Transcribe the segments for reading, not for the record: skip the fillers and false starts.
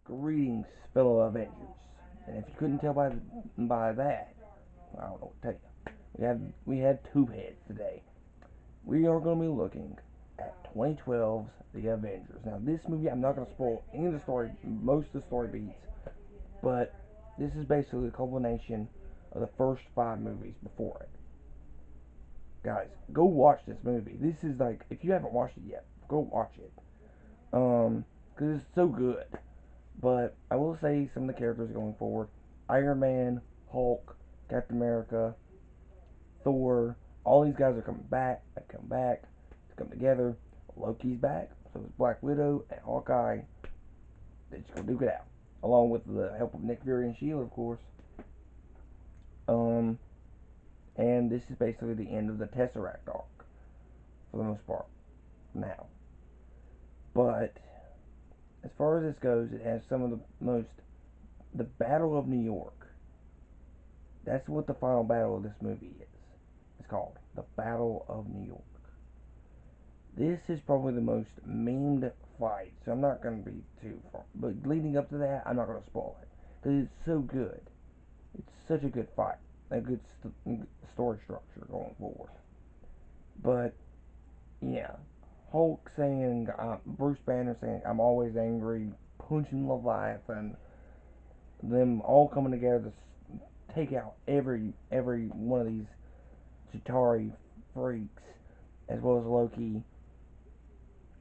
Greetings, fellow Avengers. And if you couldn't tell by that, I don't know what to tell you. We have two heads today. We are going to be looking at 2012's The Avengers. Now, this movie, I'm not going to spoil any of the story, most of the story beats, but this is basically a culmination of the first five movies before it. Guys, go watch this movie. This is like, if you haven't watched it yet, go watch it. Because it's so good. But I will say some of the characters going forward: Iron Man, Hulk, Captain America, Thor. All these guys are coming back. They come back to come together. Loki's back. So is Black Widow and Hawkeye. They're just gonna duke it out, along with the help of Nick Fury and Shield, of course. Um, and this is basically the end of the Tesseract arc for the most part now. But as far as this goes, it has some of the most. The Battle of New York. That's what the final battle of this movie is. It's called the Battle of New York. This is probably the most memed fight, so I'm not going to be too far. But leading up to that, I'm not going to spoil it because it's so good. It's such a good fight, a good story structure going forward. But yeah, Hulk saying, Bruce Banner saying, "I'm always angry," punching Leviathan, them all coming together to take out every one of these Chitauri freaks, as well as Loki.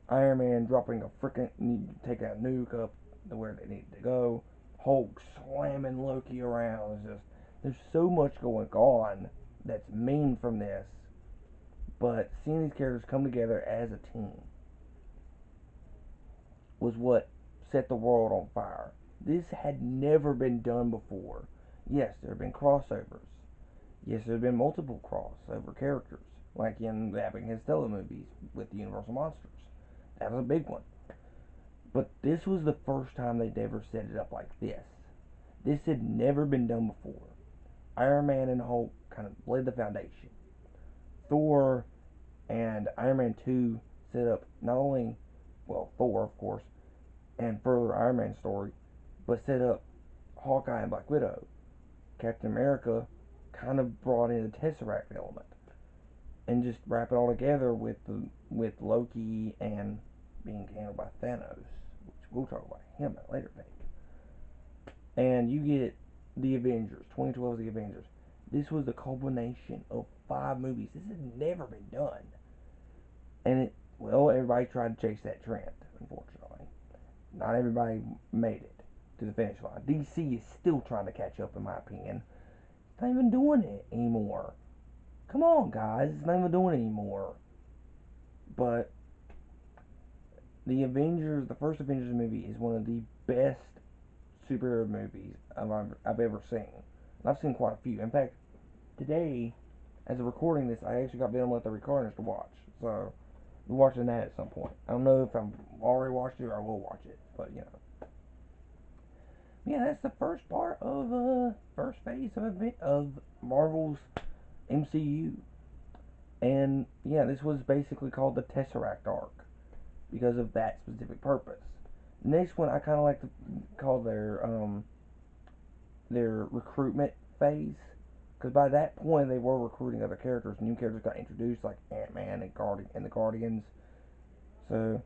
Iron Man dropping a freaking taking a nuke up to where they need to go. Hulk slamming Loki around. It's just there's so much going on that's mean from this, but seeing these characters come together as a team was what set the world on fire. This had never been done before. Yes, there have been crossovers. Yes, there have been multiple crossover characters, like in the Abbott and Costello movies with the Universal Monsters. That was a big one. But this was the first time they'd ever set it up like this. This had never been done before. Iron Man and Hulk kind of laid the foundation. Thor and Iron Man 2 set up not only, well, Thor, of course, and further Iron Man story, but set up Hawkeye and Black Widow. Captain America kind of brought in the Tesseract element and just wrap it all together with Loki and being handled by Thanos, which we'll talk about him at a later date. And you get the Avengers, 2012's The Avengers. This was the culmination of five movies. This had never been done, and everybody tried to chase that trend. Unfortunately, not everybody made it to the finish line. DC is still trying to catch up, in my opinion. It's not even doing it anymore. Come on, guys, it's not even doing it anymore. But the first Avengers movie, is one of the best superhero movies I've ever seen. And I've seen quite a few. In fact, today, as of recording this, I actually got Venom Let the Recordings to watch. So, we're watching that at some point. I don't know if I've already watched it or I will watch it. But, Yeah, that's the first part of, first phase of Marvel's MCU. And, yeah, this was basically called the Tesseract arc because of that specific purpose. Next one, I kind of like to call their recruitment phase, because by that point they were recruiting other characters. New characters got introduced like Ant-Man and the Guardians. So,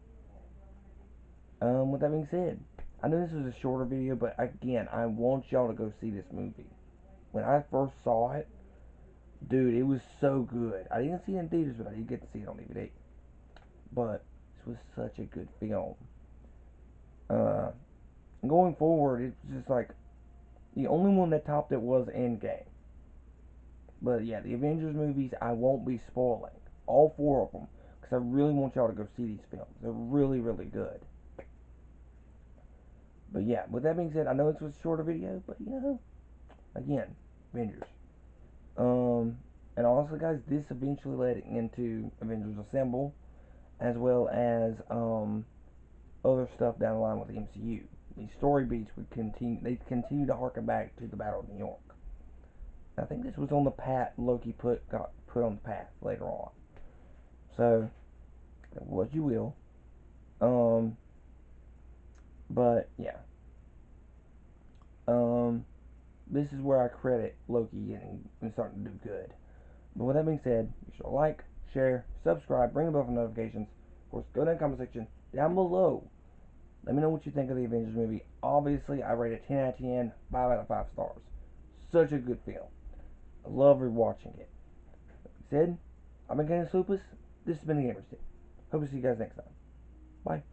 with that being said, I know this was a shorter video, but again, I want y'all to go see this movie. When I first saw it, dude, it was so good. I didn't see it in theaters, but I did get to see it on DVD. But this was such a good film. Uh, Going forward, it's just like the only one that topped it was Endgame. But yeah, the Avengers movies, I won't be spoiling all four of them because I really want y'all to go see these films. They're really, really good. But yeah, with that being said, I know this was a shorter video, but again, Avengers. Um, and also, guys, this eventually led into Avengers Assemble, as well as other stuff down the line with the MCU. These story beats would continue. They continue to harken back to the Battle of New York. I think this was on the path Loki got put on the path later on. So, what you will. Um, but yeah, Um, this is where I credit Loki and starting to do good. But with that being said, you should like, share, subscribe, ring the bell for notifications. Of course, go down in the comment section down below. Let me know what you think of the Avengers movie. Obviously, I rate it 10 out of 10, 5 out of 5 stars. Such a good film. I love rewatching it. Like I said, I've been Candace Lupus. This has been the Gamers Tip. Hope to see you guys next time. Bye.